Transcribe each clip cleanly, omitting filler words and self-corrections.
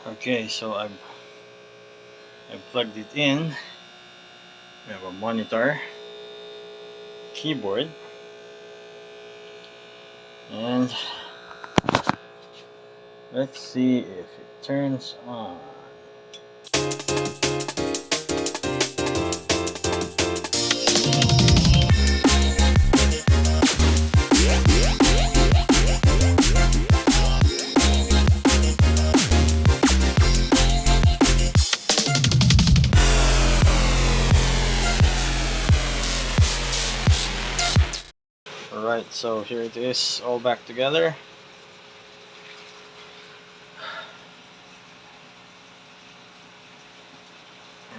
Okay, so I've plugged it in. We have a monitor, keyboard, and let's see if it turns on. Alright, so here it is, all back together.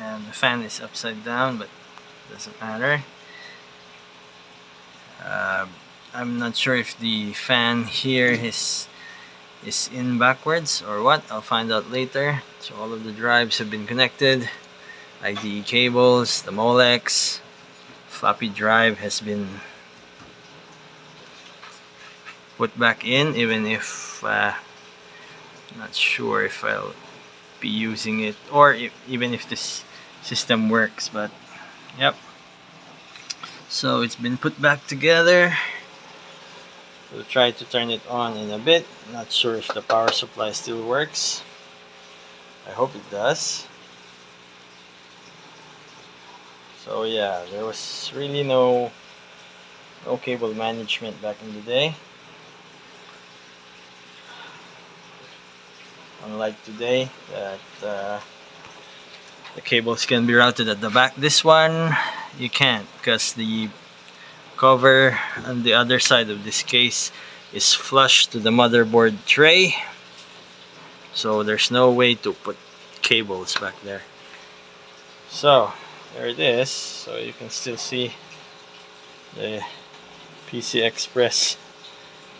And the fan is upside down, but doesn't matter. Uh, I'm not sure if the fan here is in backwards or what. I'll find out later. So all of the drives have been connected. IDE cables, the Molex, floppy drive has been put back in, even if not sure if I'll be using it or even if this system works, but yep. So it's been put back together. We'll try to turn it on in a bit. Not sure if the power supply still works. I hope it does. So yeah, there was really no cable management back in the day. Unlike today, that the cables can be routed at the back. This one, you can't, because the cover on the other side of this case is flush to the motherboard tray. So there's no way to put cables back there. So there it is. So you can still see the PC Express,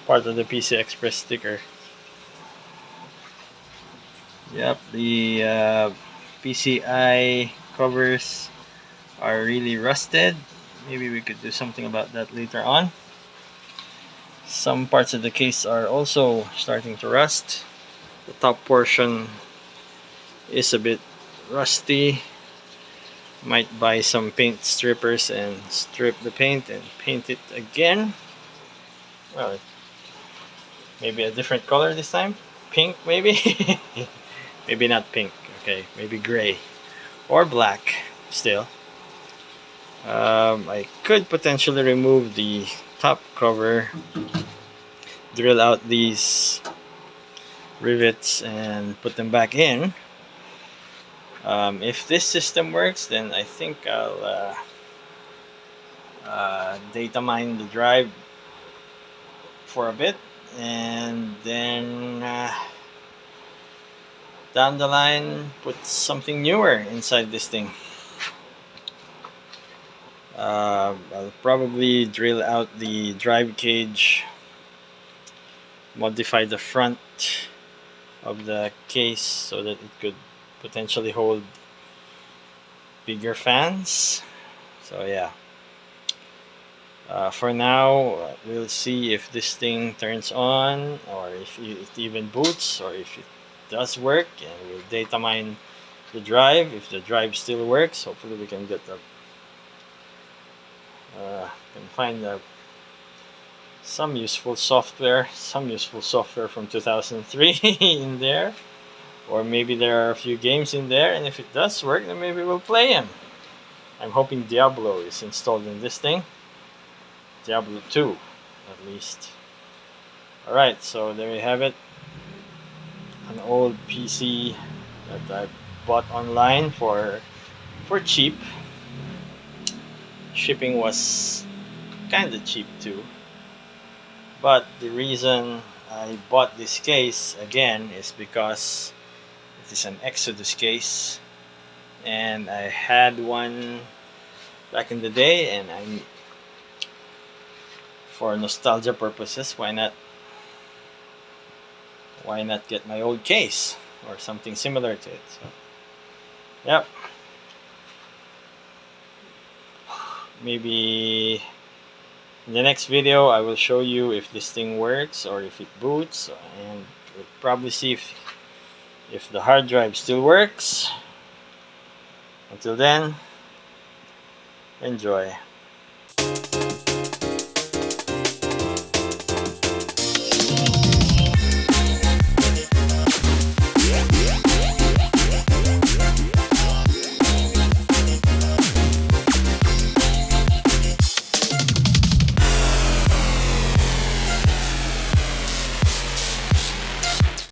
part of the PC Express sticker. Yep, the PCI covers are really rusted. Maybe we could do something about that later on. Some parts of the case are also starting to rust. The top portion is a bit rusty. Might buy some paint strippers and strip the paint and paint it again. Well, maybe a different color this time. Pink, maybe. Maybe not pink. Okay, maybe gray or black. Still, I could potentially remove the top cover, drill out these rivets, and put them back in. If this system works, then I think I'll data mine the drive for a bit, and then down the line put something newer inside this thing. I'll probably drill out the drive cage, modify the front of the case so that it could potentially hold bigger fans. So yeah, for now we'll see if this thing turns on, or if it even boots, or if it does work, and we'll data mine the drive. If the drive still works, hopefully we can get the can find some useful software from 2003 in there, or maybe there are a few games in there, and if it does work, then maybe we'll play them. I'm hoping Diablo is installed in this thing. Diablo 2, at least. Alright, so there you have it. An old PC that I bought online for cheap. Shipping was kinda cheap too. But the reason I bought this case again is because it is an Exodus case, and I had one back in the day, and I'm, for nostalgia purposes, why not get my old case or something similar to it. So yep, maybe in the next video I will show you if this thing works or if it boots, and we'll probably see if the hard drive still works. Until then, enjoy.